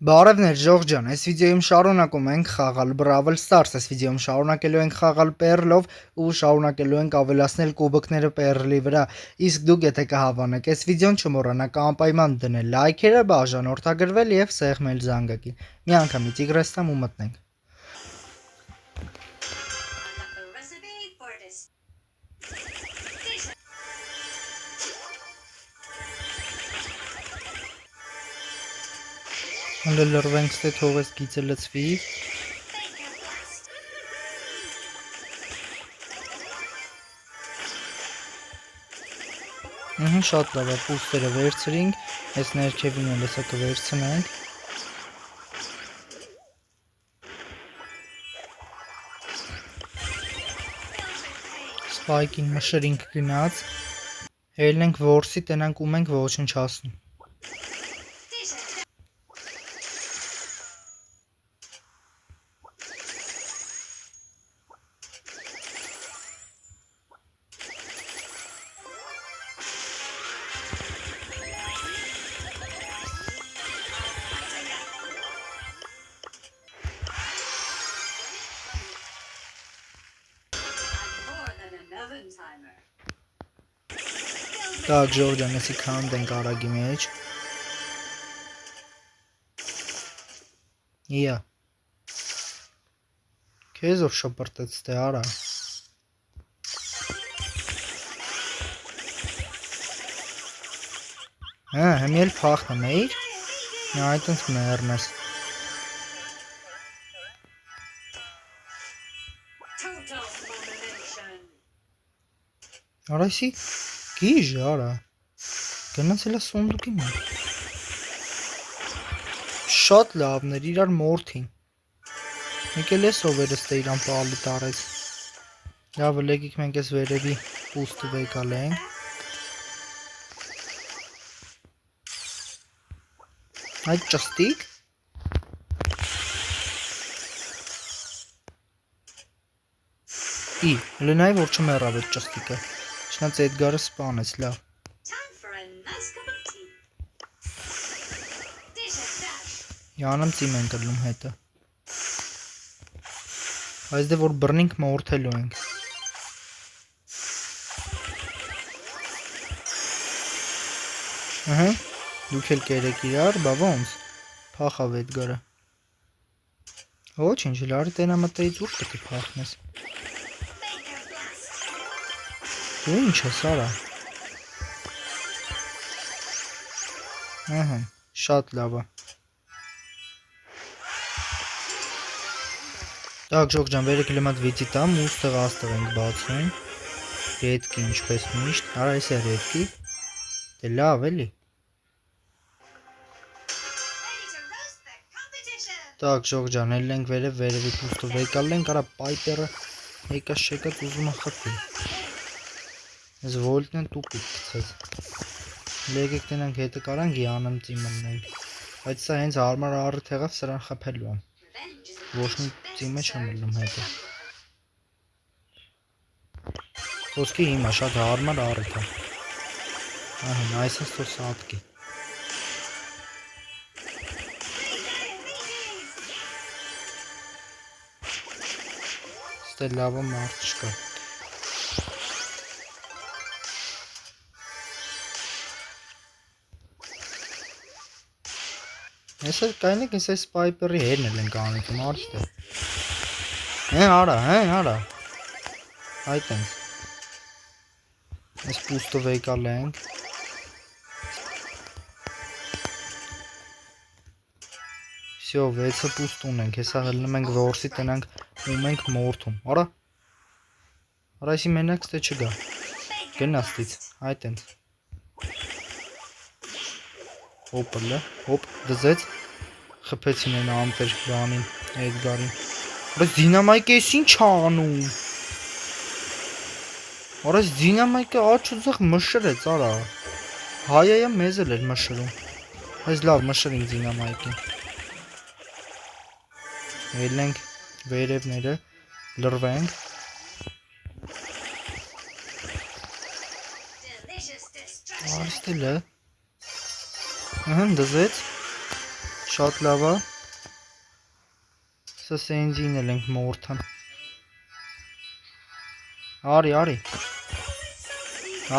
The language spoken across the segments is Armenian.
Բարևներ Ժողջ ջան, այս վիդեոյում շարունակում ենք խաղալ Brawl Stars, այս վիդեոյում շարունակելու ենք խաղալ Pearl-ով ու շարունակելու ենք ավելացնել կուբիկները Pearl-ի վրա, իսկ դուք եթե կհավանեք այս վիդեոն չմոռանաք անպայման դնել լայքերը, բաժանորդագրվել եւ սեղմել զանգակին։ Մի անգամից իգրեստամ ու մտնենք։ Լրվենք ստե թողես գիծը լծվի։ Շատ լավ է, պուստերը վերցրինք, այս ներքևին էլ հեսա կվերցնենք։ Սպայքին մշրինք գնաց, ելնենք որսի, տնանք ում ենք ոչնչացնում։ Так, Ժողջ ջան, էսի քանդ ենք արագի մեջ։ Իա։ Քեզով շպրտեց ստե արա։ Հեմ էլ փախնեմ էիր։ Նա այդպես մեռնես։ Արայսի գիժ արա։ Գնացել է սոնդուկի մոտ։ Շատ լավներ, իրար մորթին։ Եկել ես ով էր ստե իրան պալի տարեց։ Լավ լեգիք մենք ես վերևի պուստը վեկալ ենք։ Այդ ճստիկ։ Լնայի որ չմեռավ այդ ճստիկը։ Չնայած Էդգարը սպանեց, լավ։ Յանım ծիմ ենք ըլում հետը։ Այս դե որ բռնինք մորթելու ենք։ Դուք էլ կերեք իրար, բա ոնց։ Փախավ Էդգարը։ Ոչինչ, լարի տենամտեից ուր պետք է փախնես։ Դու ինչ ես արա։ Շատ լավ է։ Так, Ժողջ ջան, վերեք լմատ վիծի տամ, ուստեղ աստեղ ենք բացում։ Ռետկի ինչպես միշտ, արա ես է ռետկի։ Դե լավ էլի։ Так, Ժողջ ջան, էլ ենք վերևի պուստը վեկալ ենք, արա պայպերը եկած շեկած ուզում է խփի։ Ես վոլտն են տուպիկ գցեց։ Լեգեք տնանք հետը կարանք յանım ծիմնենք։ Բայց սա հենց հարմար առիթ եղավ սրան խփելու եմ։ Ոչ մի ծիմը չեմ ելնում հետը։ Խոսքի հիմա շատ հարմար առիթ է։ Այսինքն թող սատկի։ Ստե լավը մարդ չկա։ Ես էլ կայնեք ես այս պայպերի հերն էլ ենք անիքում արդ է։ Արա։ Այդ ենք։ Այս պուստը վեկալ ենք։ Всё, 6 պուստ ունենք, հեսա հլնում ենք որսի տնանք ում ենք մորթում։ Արա։ Արայսի մենակ ստե չգա։ Գնաստից, այդ ենք։ Հոպը, հոպ, դզեց, խպեցին են ամտեր բանին, Էդգարին, բայց դինամայկը ես ինչ անում, արայս դինամայկը աչ ու ձախ մշրեց, արա, հայայա մեզ էլ էր մշրում, այս լավ մշրինք դինամայկին, ելնենք վերևները, լրվենք, արստել է, դզեց, Շատ լավ է։ Սա սենջին էլ ենք մորթան։ Արի։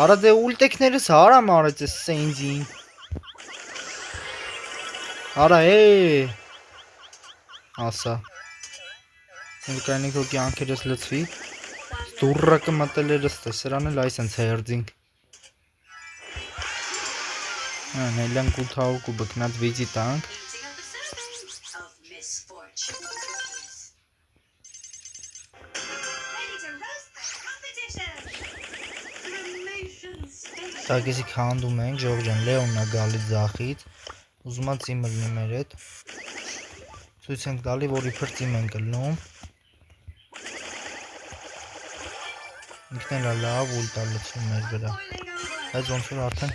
Արա դե ուլտեքներս հարամ արեց է սենջին։ Արա ասա։ Նկայնիկ հո կյանքերս լծվի։ Դուրը կմտել էր ստե, սրան էլ այսենց հերձինք։ Նելյանք 800 կուբը կնած վիզի տանք։ Так, если քանդում ենք, Ժողջան, Լեոնն է գալի ձախից, ուզում է ծիմը լինի մեր հետ, ցույց ենք տալի, որ իբր ծիմ ենք լնում, ինքն էլ է լավ ուլտ է լցնում մեր վրա, բայց ոնց որ արդեն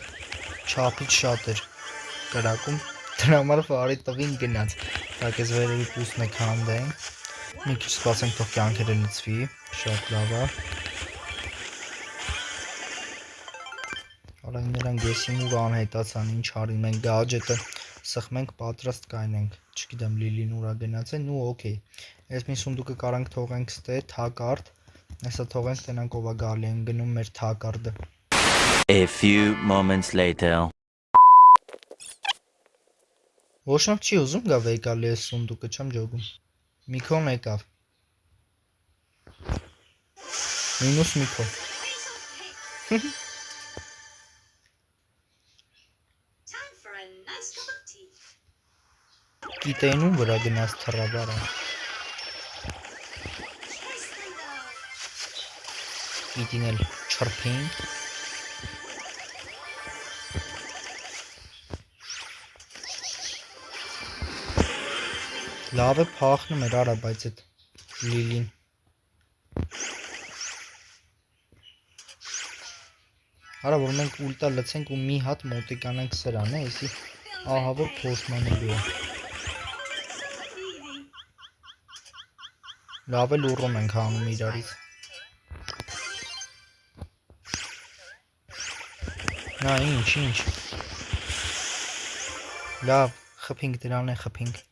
չափից շատ էր կրակում, դրա համար վարի տվին գնաց, так, ես վերևի պուսն է քանդենք, մի քիչ սպասենք, թող կյանքերը լցվի, շատ լավ է։ Արա նրանք եսիմ ուր անհետացան, ինչ արին, մենք գաջետը սխմենք, պատրաստ կայնենք, չգիտեմ լիլին ուրա գնաց են, ու օքեյ, ես մի սունդուկը կարանք թողենք ստե, թակարդ, հեսա թողենք տենանք ով է գալի են գնում մեր թակարդը։ A few moments later. Ոչնով չի ուզում գավ եկալի ես սունդուկը, չեմ ջոգում, Միքոն եկավ, մինուս Միքոն։ Գիտեին վրա գնաց թռաբարա։ Գիտին էլ չրպինք։ Լավ է փախնում էր արա, բայց այդ լիլին։ Արա, որ մենք ուլտա լցենք ու մի հատ մոտիկանանք սրան է, եսի ահա որ փոշմանելու է։ Լավ էլ ուռում ենք հանում իրարից։ Նա ինչ։ Լավ, խփինք դրան է խփինք։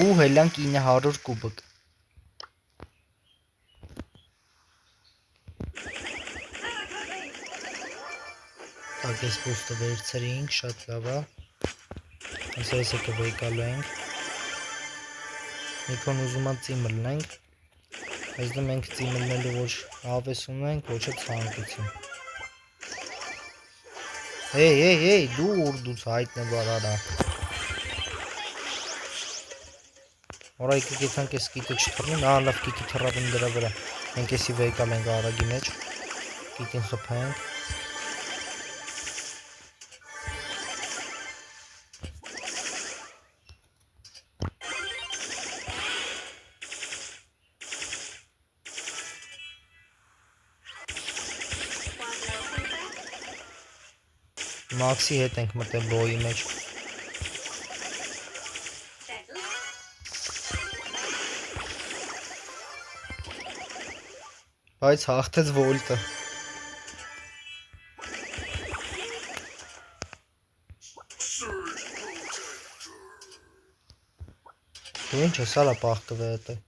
Ու հելանք 900 կուբիկ։ Так, ես պոստը վերցրինք, շատ լավ է։ Ես կվեկալու ենք։ Միքոն ուզում է ծիմը լնենք, այս դու մենք ծիմը լնելու ոչ ավես ունենք, ոչ է ծանկություն։ Հեյ, դու ուրդուց հայտնը բարարա։ Որա եկեք եթանք ես կիտը չթռնին, լավ կիտի թռավին դրա վրա, մենք եսի վեկալ ենք արագի մեջ, կիտին խպենք։ Մաքսի հետ ենք մտել բոյի մեջ։ Բայց հաղթեց վոլտը։ Դու ինչ ես ալա պաղկվե հետը։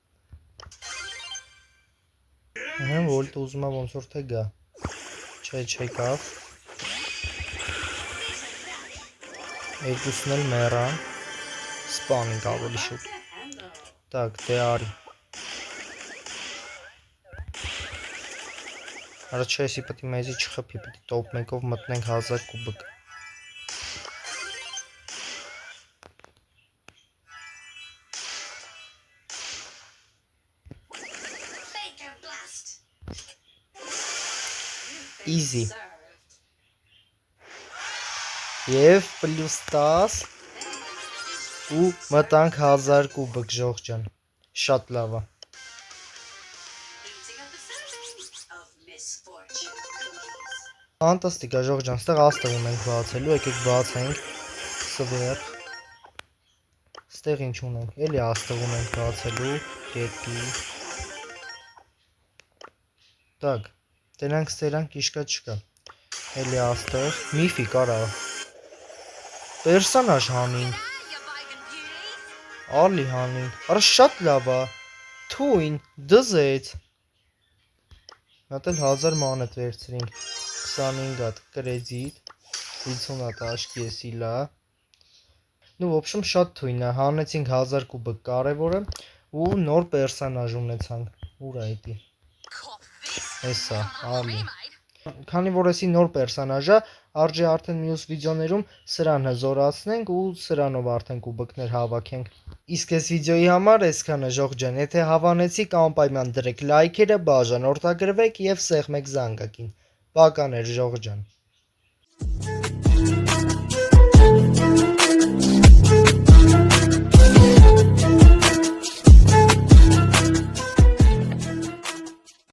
Վոլտը ուզում է ոնց որ թե գա։ Չեկավ։ Երկուսն էլ մեռան, սպանինք ավելի շուտ, так, դե արի, արա չէ եսի պտի մեզի չխպի, պտի տոպ մեկով մտնենք 1000 կուբիկ, easy, և պլյուս 10 ու մտանք 1000 կուբիկ Ժողջան, շատ լավ է։ Ֆանտաստիկ է Ժողջան, ստեղ աստղում ենք բացելու, եկեք բացենք, սվերխ, ստեղ ինչ ունենք, էլի աստղում ենք բացելու, գետի, տակ, տենանք ստերանք իշկա չկա, էլի աստղ, միֆիկ արա, Պերսոնաժ հանին։ Ալի հանին։ Արա շատ լավ է։ Թույն դզեց։ Հատել 1000 մանետ վերցրինք։ 25 հատ կրեդիտ, 50 հատ աշկի է սիլա։ Ну, в общем, շատ թույն է, հանեցինք 1000 կուբը կարևորը ու նոր պերսոնաժ ունեցանք։ Ուր է էդի։ Էսա, ալի։ Քանի որ էսի նոր պերսոնաժը, արժի արդեն մյուս վիդեոներում սրան հզորացնենք ու սրանով արդեն կուբկներ հավաքենք։ Իսկ այս վիդեոյի համար այսքանը ժող ջան, եթե հավանեցիք անպայման դրեք լայքերը, բաժանորդագրվեք եւ սեղմեք զանգակին։ Բականեր ժող ջան։